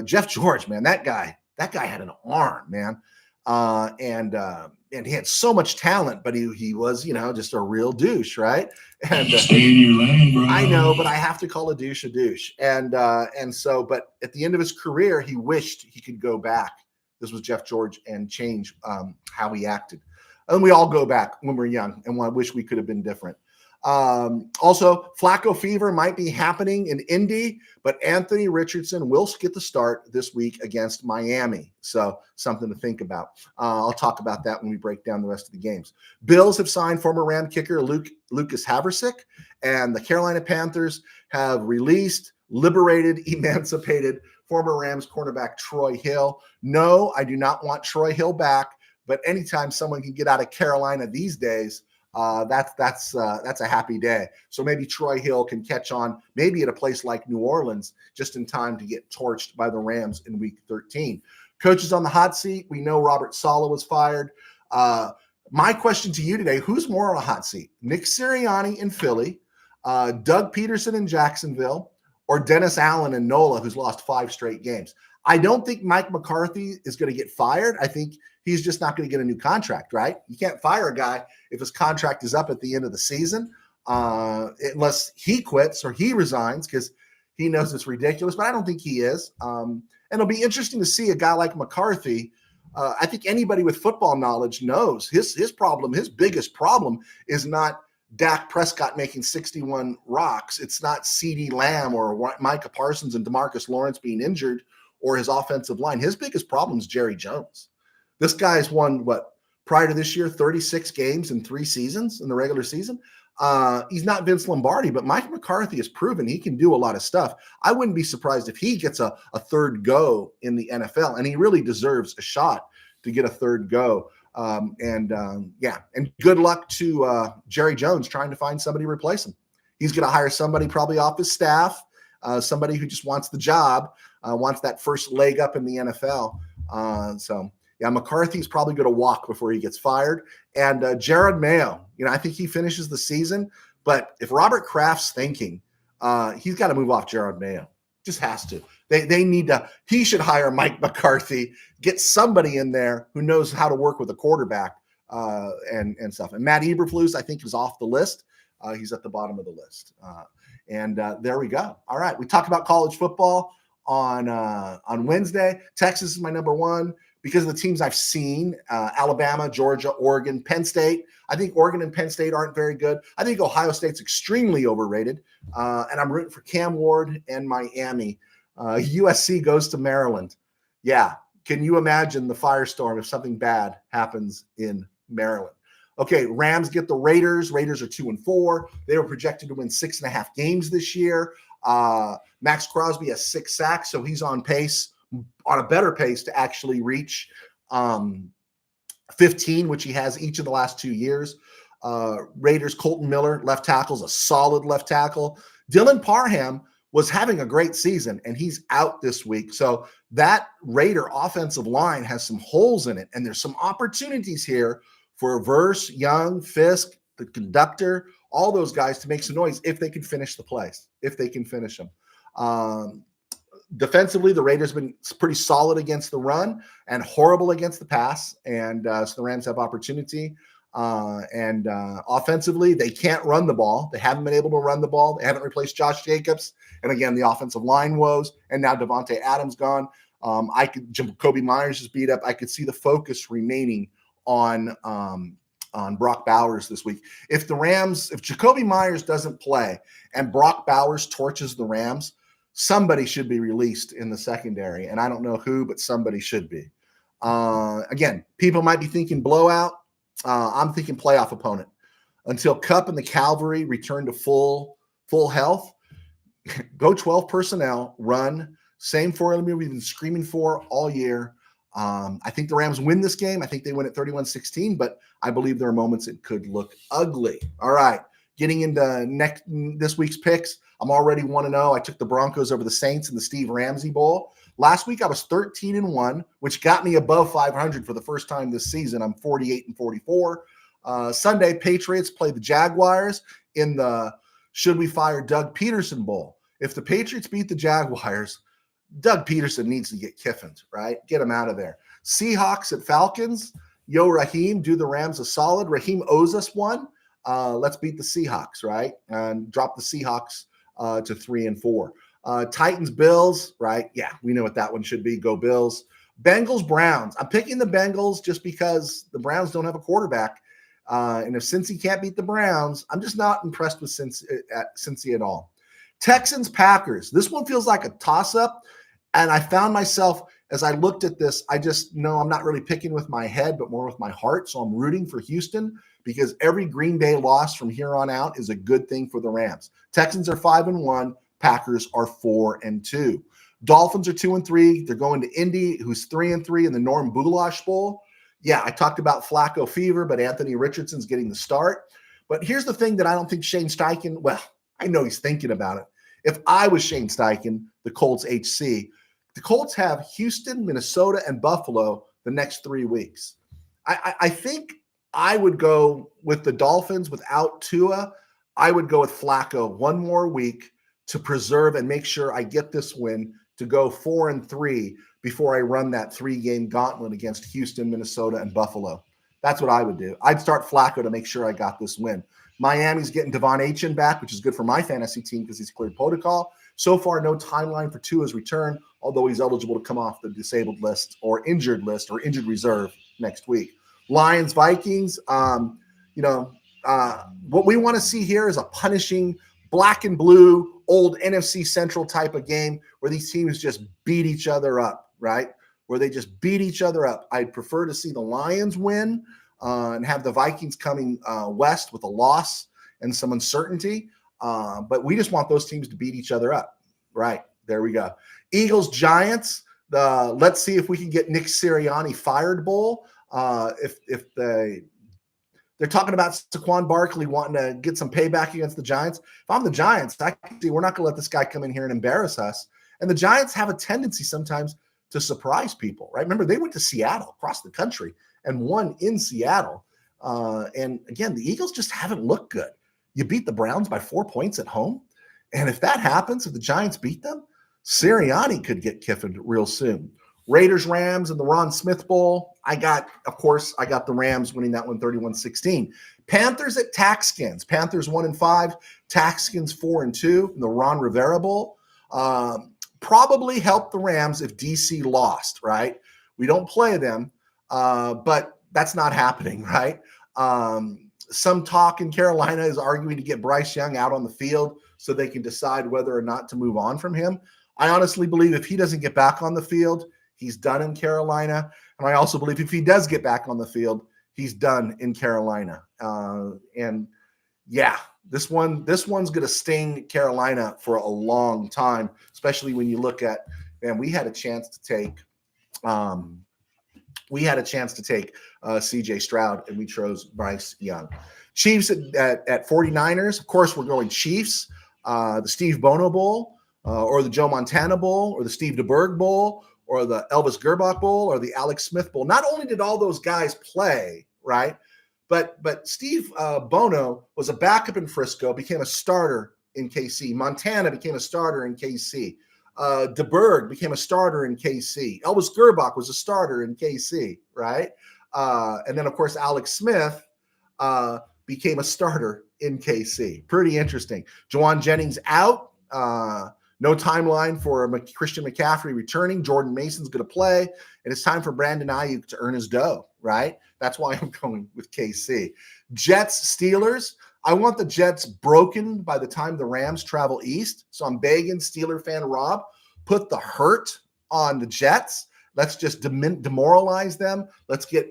Jeff George, man, that guy had an arm, man. And he had so much talent, but he was, just a real douche, right? And stay in your lane, bro. I know, but I have to call a douche a douche. And so, but at the end of his career, he wished he could go back. This was Jeff George, and change how he acted. And we all go back when we're young, and I wish we could have been different. Also, Flacco fever might be happening in Indy, but Anthony Richardson will get the start this week against Miami. So something to think about. I'll talk about that when we break down the rest of the games. Bills have signed former Ram kicker Lucas Havrisik, and the Carolina Panthers have released, liberated, emancipated former Rams cornerback Troy Hill. No, I do not want Troy Hill back, but anytime someone can get out of Carolina these days, that's a happy day. So maybe Troy Hill can catch on, maybe at a place like New Orleans, just in time to get torched by the Rams in Week 13. Coaches on the hot seat. We know Robert Saleh was fired. My question to you today: who's more on a hot seat, Nick Sirianni in Philly, Doug Peterson in Jacksonville, or Dennis Allen in NOLA, who's lost 5 straight games? I don't think Mike McCarthy is going to get fired. I think he's just not going to get a new contract, right? You can't fire a guy if his contract is up at the end of the season, unless he quits or he resigns, because he knows it's ridiculous. But I don't think he is. And it'll be interesting to see a guy like McCarthy. I think anybody with football knowledge knows his problem, his biggest problem is not Dak Prescott making 61 rocks. It's not CeeDee Lamb or Micah Parsons and DeMarcus Lawrence being injured or his offensive line. His biggest problem is Jerry Jones. This guy's won, prior to this year, 36 games in 3 seasons in the regular season. He's not Vince Lombardi, but Mike McCarthy has proven he can do a lot of stuff. I wouldn't be surprised if he gets a third go in the NFL, and he really deserves a shot to get a third go. And good luck to Jerry Jones trying to find somebody to replace him. He's going to hire somebody probably off his staff, somebody who just wants the job, wants that first leg up in the NFL. McCarthy's probably going to walk before he gets fired. And Jared Mayo, I think he finishes the season. But if Robert Kraft's thinking, he's got to move off Jared Mayo. Just has to. They need to. He should hire Mike McCarthy, get somebody in there who knows how to work with a quarterback and stuff. And Matt Eberflus, I think, is off the list. He's at the bottom of the list. There we go. All right, we talked about college football on Wednesday. Texas is my number one because of the teams I've seen: Alabama, Georgia, Oregon, Penn State. I think Oregon and Penn State aren't very good. I think Ohio State's extremely overrated, and I'm rooting for Cam Ward and Miami. USC goes to Maryland. Yeah. Can you imagine the firestorm if something bad happens in Maryland? Okay, Rams get the Raiders. Raiders are 2-4. They were projected to win 6.5 games this year. Max Crosby has 6 sacks, so he's on a better pace to actually reach 15, which he has each of the last 2 years. Raiders, Colton Miller, left tackle, is a solid left tackle. Dylan Parham was having a great season, and he's out this week. So that Raider offensive line has some holes in it, and there's some opportunities here for Verse, Young, Fisk, the conductor, all those guys to make some noise if they can finish the plays, if they can finish them. Defensively, the Raiders have been pretty solid against the run and horrible against the pass, and so the Rams have opportunity. Offensively, they can't run the ball. They haven't been able to run the ball. They haven't replaced Josh Jacobs. And again, the offensive line woes. And now Devontae Adams gone. Jacoby Myers is beat up. I could see the focus remaining on Brock Bowers this week. If Jacoby Myers doesn't play and Brock Bowers torches the Rams, somebody should be released in the secondary. And I don't know who, but somebody should be. Again, people might be thinking blowout. I'm thinking playoff opponent. Until Kupp and the Cavalry return to full health, go 12 personnel, run. Same formula we've been screaming for all year. I think the Rams win this game. I think they win at 31-16, but I believe there are moments it could look ugly. All right, getting into this week's picks. I'm already 1-0. I took the Broncos over the Saints in the Steve Ramsey Bowl. Last week I was 13-1, which got me above 500 for the first time this season. I'm 48-44. Sunday, Patriots play the Jaguars in the Should We Fire Doug Peterson Bowl. If the Patriots beat the Jaguars, Doug Peterson needs to get Kiffined, right? Get him out of there. Seahawks at Falcons. Yo, Raheem, do the Rams a solid. Raheem owes us one. Let's beat the Seahawks, right? And drop the Seahawks to 3-4. Titans, Bills, right? Yeah, we know what that one should be. Go Bills. Bengals, Browns. I'm picking the Bengals just because the Browns don't have a quarterback. And if Cincy can't beat the Browns, I'm just not impressed with Cincy at all. Texans, Packers. This one feels like a toss-up. And I found myself, as I looked at this, I just know I'm not really picking with my head, but more with my heart. So I'm rooting for Houston because every Green Bay loss from here on out is a good thing for the Rams. Texans are 5-1. Packers are 4-2. Dolphins are 2-3. They're going to Indy, who's 3-3 in the Norm Boulash Bowl. Yeah, I talked about Flacco fever, but Anthony Richardson's getting the start. But here's the thing that I don't think Shane Steichen, well, I know he's thinking about it. If I was Shane Steichen, the Colts HC, the Colts have Houston, Minnesota, and Buffalo the next 3 weeks. I think I would go with the Dolphins without Tua. I would go with Flacco one more week to preserve and make sure I get this win to go 4-3 before I run that 3-game gauntlet against Houston, Minnesota, and Buffalo. That's what I would do. I'd start Flacco to make sure I got this win. Miami's getting Devon Achane back, which is good for my fantasy team because he's cleared protocol. So far, no timeline for Tua's return, although he's eligible to come off the disabled list or injured injured reserve next week. Lions, Vikings, what we want to see here is a punishing black and blue, old NFC Central type of game where these teams just beat each other up, right? Where they just beat each other up. I'd prefer to see the Lions win and have the Vikings coming west with a loss and some uncertainty. But we just want those teams to beat each other up. Right. There we go. Eagles, Giants. Let's see if we can get Nick Sirianni fired bowl. If they're talking about Saquon Barkley wanting to get some payback against the Giants. If I'm the Giants, I can see we're not going to let this guy come in here and embarrass us. And the Giants have a tendency sometimes to surprise people, right? Remember, they went to Seattle, across the country, and won in Seattle. And again, the Eagles just haven't looked good. You beat the Browns by 4 points at home. And if that happens, if the Giants beat them, Sirianni could get Kiffined real soon. Raiders, Rams, and the Ron Smith Bowl. I got the Rams winning that one 31-16. Panthers at Taxkins. Panthers 1-5, Taxkins 4-2 in the Ron Rivera Bowl. Probably helped the Rams if DC lost, right? We don't play them, but that's not happening, right? Some talk in Carolina is arguing to get Bryce Young out on the field so they can decide whether or not to move on from him. I honestly believe if he doesn't get back on the field, he's done in Carolina. And I also believe if he does get back on the field, he's done in Carolina. And yeah, this one's going to sting Carolina for a long time, especially when you look at, man, we had a chance to take CJ Stroud, and we chose Bryce Young. Chiefs at 49ers. Of course, we're going Chiefs. The Steve Bono Bowl, or the Joe Montana Bowl, or the Steve DeBerg Bowl, or the Elvis Gerbach Bowl, or the Alex Smith Bowl. Not only did all those guys play, right, but Steve Bono was a backup in Frisco, became a starter in KC. Montana became a starter in KC. DeBerg became a starter in KC. Elvis Gerbach was a starter in KC, right? And then, of course, Alex Smith became a starter in KC. Pretty interesting. Juwan Jennings out. No timeline for Christian McCaffrey returning. Jordan Mason's going to play. And it's time for Brandon Ayuk to earn his dough, right? That's why I'm going with KC. Jets, Steelers. I want the Jets broken by the time the Rams travel east. So I'm begging Steeler fan Rob, put the hurt on the Jets. Let's just demoralize them. Let's get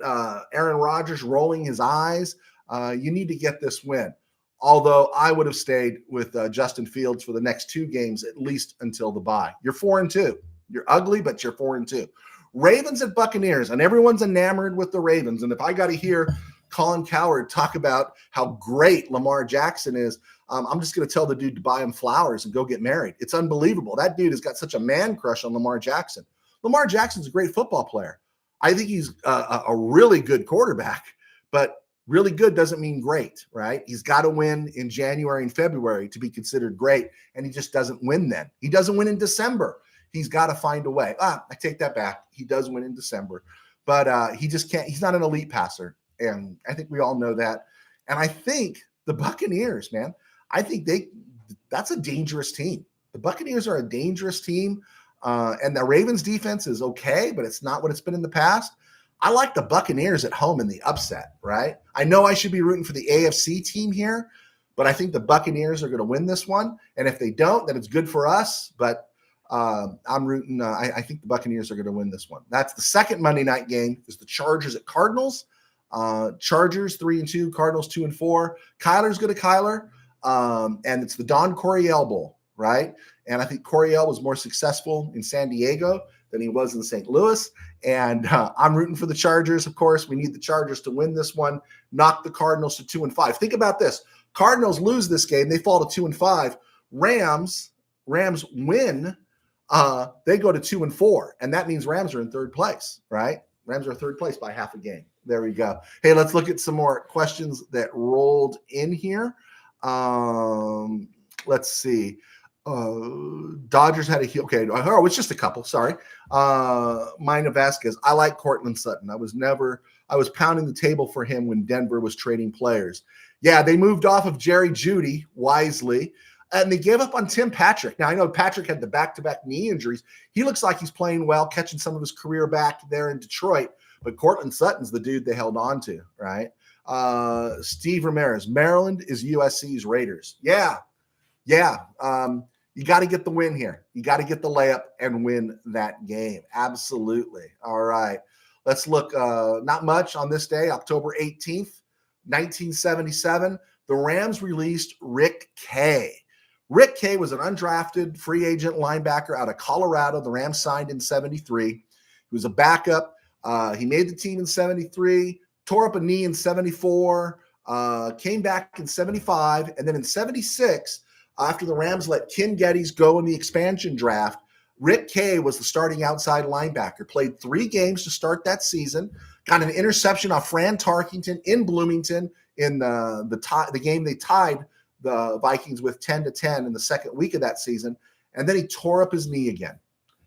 Aaron Rodgers rolling his eyes. You need to get this win. Although I would have stayed with Justin Fields for the next 2 games, at least until the bye. You're 4-2. You're ugly, but you're 4-2. Ravens at Buccaneers, and everyone's enamored with the Ravens. And if I got to hear Colin Cowherd talk about how great Lamar Jackson is, I'm just going to tell the dude to buy him flowers and go get married. It's unbelievable. That dude has got such a man crush on Lamar Jackson. Lamar Jackson's a great football player. I think he's a really good quarterback, but really good doesn't mean great, right? He's got to win in January and February to be considered great, and he just doesn't win then. He doesn't win in December. He's got to find a way. I take that back. He does win in December, but he just can't. He's not an elite passer, and I think we all know that. And I think the Buccaneers, man, I think that's a dangerous team. The Buccaneers are a dangerous team, and the Ravens defense is okay, but it's not what it's been in the past. I like the Buccaneers at home in the upset, right? I know I should be rooting for the AFC team here, but I think the Buccaneers are going to win this one. And if they don't, then it's good for us. But I'm rooting. I think the Buccaneers are going to win this one. That's the second Monday night game. Is the Chargers at Cardinals. Chargers 3-2, Cardinals 2-4. Kyler's going to Kyler, and it's the Don Coryell Bowl, right? And I think Coryell was more successful in San Diego than he was in St. Louis. And I'm rooting for the Chargers, of course. We need the Chargers to win this one, knock the Cardinals to 2-5. Think about this. Cardinals lose this game. They fall to 2-5. Rams win. They go to 2-4. And that means Rams are in third place, right? Rams are in third place by half a game. There we go. Hey, let's look at some more questions that rolled in here. Let's see. Dodgers had a heel. Okay, oh, it's just a couple. Sorry. Mina Vasquez. I like Cortland Sutton. I was pounding the table for him when Denver was trading players. Yeah, they moved off of Jerry Jeudy wisely, and they gave up on Tim Patrick. Now, I know Patrick had the back-to-back knee injuries. He looks like he's playing well, catching some of his career back there in Detroit, but Cortland Sutton's the dude they held on to, right? Steve Ramirez. Maryland is USC's Raiders. Yeah. You got to get the win here. You got to get the layup and win that game. Absolutely. All right. Let's look. Not much on this day, October 18th, 1977. The Rams released Rick Kay. Rick Kay was an undrafted free agent linebacker out of Colorado. The Rams signed in 73. He was a backup. He made the team in 73, tore up a knee in 74, came back in 75, and then in 76, after the Rams let Ken Geddes go in the expansion draft, Rick Kay was the starting outside linebacker, played 3 games to start that season, got an interception off Fran Tarkington in Bloomington in the game they tied the Vikings with 10-10 in the second week of that season, and then he tore up his knee again.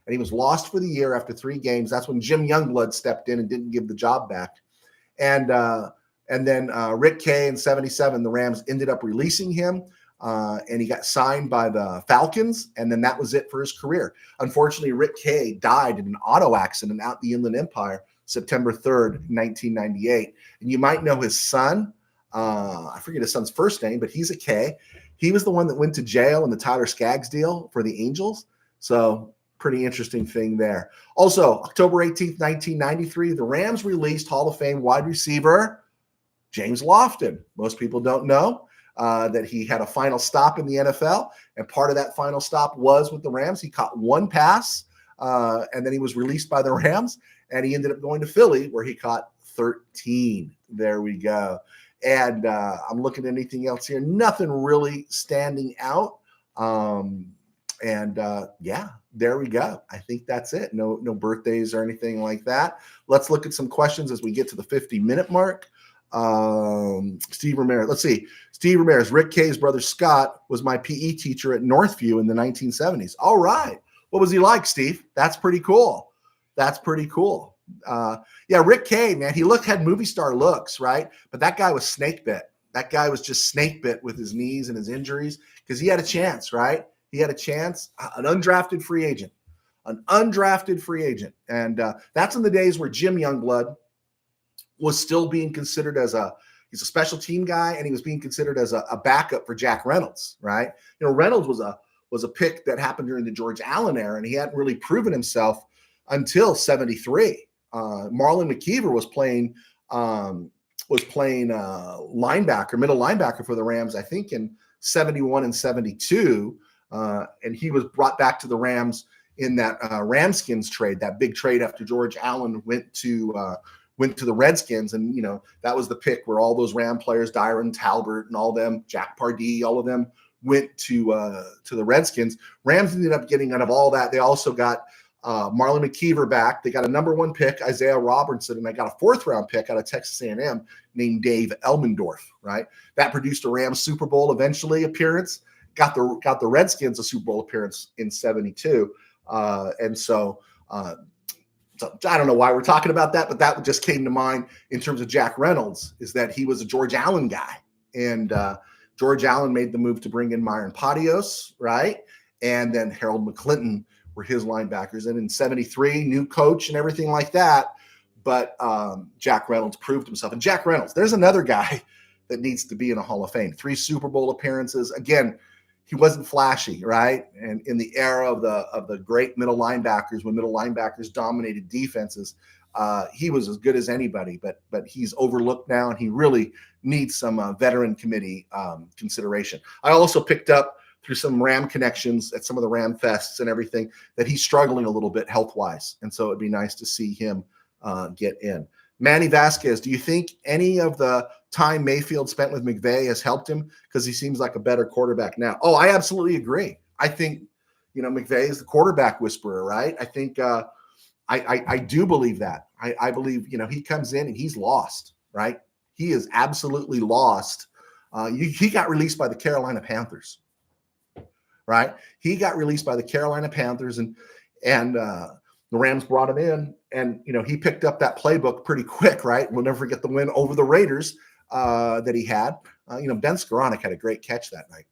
And he was lost for the year after 3 games. That's when Jim Youngblood stepped in and didn't give the job back. And then Rick Kay in 77, the Rams ended up releasing him. And he got signed by the Falcons, and then that was it for his career. Unfortunately, Rick Kay died in an auto accident out in the Inland Empire, September 3rd, 1998. And you might know his son. I forget his son's first name, but he's a K. He was the one that went to jail in the Tyler Skaggs deal for the Angels. So pretty interesting thing there. Also, October 18th, 1993, the Rams released Hall of Fame wide receiver James Lofton. Most people don't know that he had a final stop in the NFL, and part of that final stop was with the Rams. He caught 1 pass, and then he was released by the Rams, and he ended up going to Philly, where he caught 13. There we go. And I'm looking at anything else here. Nothing really standing out. Yeah, there we go. I think that's it. No birthdays or anything like that. Let's look at some questions as we get to the 50-minute mark. Steve Ramirez. Let's see. Steve Ramirez. Rick Kay's brother Scott was my PE teacher at Northview in the 1970s. All right. What was he like, Steve? That's pretty cool. Yeah, Rick Kay, man, he had movie star looks, right? But that guy was snake bit. That guy was just snake bit with his knees and his injuries because he had a chance, right? He had a chance. An undrafted free agent. And that's in the days where Jim Youngblood was still being considered he's a special team guy, and he was being considered as a backup for Jack Reynolds, right? You know, Reynolds was a pick that happened during the George Allen era, and he hadn't really proven himself until 73. Marlon McKeever was playing linebacker, middle linebacker for the Rams, I think in 71 and 72. And he was brought back to the Rams in that Ramskins trade, that big trade after George Allen went to the Redskins. And, that was the pick where all those Ram players, Dyron Talbert and all them, Jack Pardee, all of them went to the Redskins. Rams ended up getting out of all that. They also got Marlon McKeever back. They got a number 1 pick, Isaiah Robertson, and they got a 4th-round pick out of Texas A&M named Dave Elmendorf, right? That produced a Rams Super Bowl eventually appearance, got the Redskins a Super Bowl appearance in 72. So I don't know why we're talking about that, but that just came to mind in terms of Jack Reynolds, is that he was a George Allen guy. And George Allen made the move to bring in Myron Patios, right? And then Harold McClinton were his linebackers. And in 73, new coach and everything like that. But Jack Reynolds proved himself. And Jack Reynolds, there's another guy that needs to be in a Hall of Fame. 3 Super Bowl appearances. Again, he wasn't flashy, right? And in the era of the great middle linebackers, when middle linebackers dominated defenses, he was as good as anybody. But he's overlooked now, and he really needs some veteran committee consideration. I also picked up through some Ram connections at some of the Ram fests and everything that he's struggling a little bit health-wise. And so it'd be nice to see him get in. Manny Vasquez, do you think any of the time Mayfield spent with McVay has helped him? Because he seems like a better quarterback now. Oh, I absolutely agree. I think, McVay is the quarterback whisperer, right? I think I do believe that. I believe, he comes in and he's lost, right? He is absolutely lost. He got released by the Carolina Panthers, right? He got released by the Carolina Panthers, and the Rams brought him in, and he picked up that playbook pretty quick, right? We'll never forget the win over the Raiders that he had. Ben Skoranek had a great catch that night.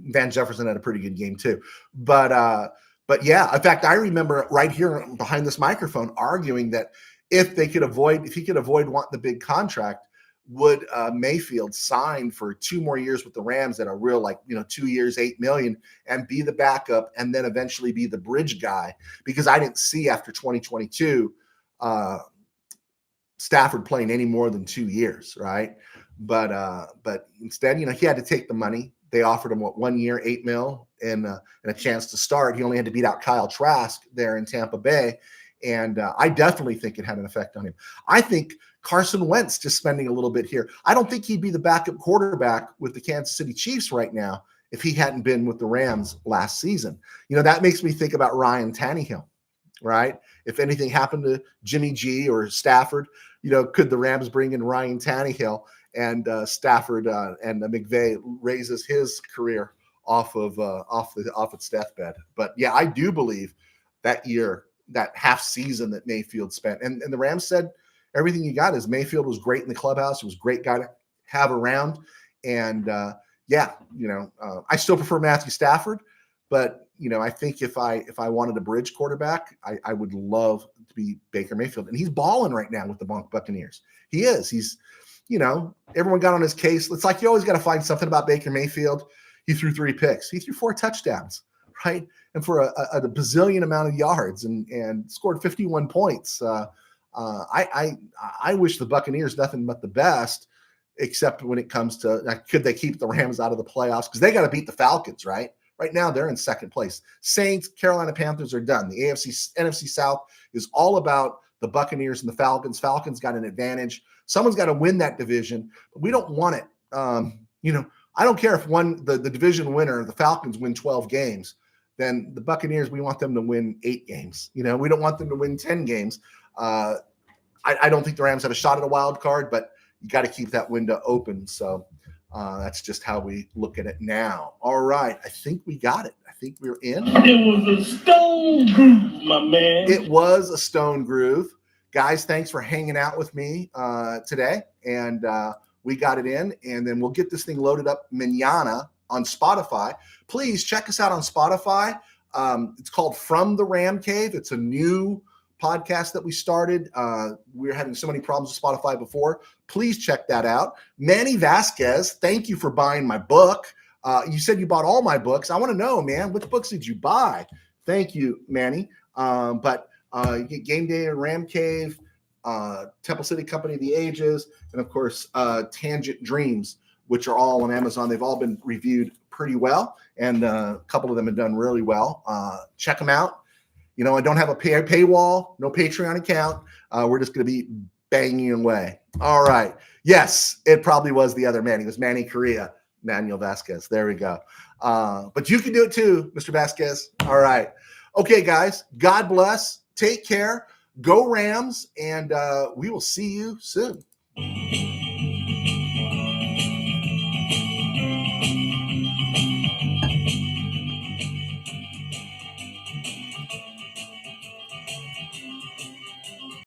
Van Jefferson had a pretty good game too. But yeah, in fact, I remember right here behind this microphone arguing that if he could avoid wanting the big contract, would Mayfield sign for 2 more years with the Rams at a real 2 years, $8 million, and be the backup and then eventually be the bridge guy? Because I didn't see after 2022 Stafford playing any more than 2 years, right? But instead, he had to take the money. They offered him 1 year, $8 million, and a chance to start. He only had to beat out Kyle Trask there in Tampa Bay. And I definitely think it had an effect on him. I think Carson Wentz just spending a little bit here. I don't think he'd be the backup quarterback with the Kansas City Chiefs right now if he hadn't been with the Rams last season. That makes me think about Ryan Tannehill, right? If anything happened to Jimmy G or Stafford, could the Rams bring in Ryan Tannehill, and Stafford and McVay raises his career off its deathbed? But yeah, I do believe that year, that half season that Mayfield spent. And the Rams said, everything you got is Mayfield was great in the clubhouse. He was a great guy to have around. And I still prefer Matthew Stafford, but I think if I wanted a bridge quarterback, I would love to be Baker Mayfield. And he's balling right now with the Buccaneers. He is. He's, everyone got on his case. It's like you always got to find something about Baker Mayfield. He threw 3 picks. He threw 4 touchdowns, right? And for a bazillion amount of yards and scored 51 points. I wish the Buccaneers nothing but the best, except when it comes to could they keep the Rams out of the playoffs? Because they got to beat the Falcons, right? Right now they're in second place. Saints, Carolina Panthers are done. The NFC South is all about the Buccaneers and the Falcons. Falcons got an advantage. Someone's got to win that division, but we don't want it. I don't care if the division winner, the Falcons, win 12 games. Then the Buccaneers, we want them to win 8 games. We don't want them to win 10 games. I don't think the Rams have a shot at a wild card, but you got to keep that window open. So that's just how we look at it now. All right. I think we got it. I think we're in. It was a stone groove, my man. It was a stone groove. Guys, thanks for hanging out with me today. And we got it in. And then we'll get this thing loaded up mañana on Spotify. Please check us out on Spotify. It's called From the RamCave. It's a new podcast that we started. We were having so many problems with Spotify before. Please check that out. Manny Vasquez, thank you for buying my book. You said you bought all my books. I want to know, man, which books did you buy? Thank you, Manny. But you get Game Day and RamCave, Temple City Company of the Ages, and of course Tangent Dreams, which are all on Amazon. They've all been reviewed pretty well, and a couple of them have done really well. Check them out. You know, I don't have a paywall, no Patreon account. We're just going to be banging away. All right. Yes, it probably was the other man. It was Manny Correa, Manuel Vasquez. There we go. But you can do it too, Mr. Vasquez. All right. Okay, guys. God bless. Take care. Go Rams, and we will see you soon.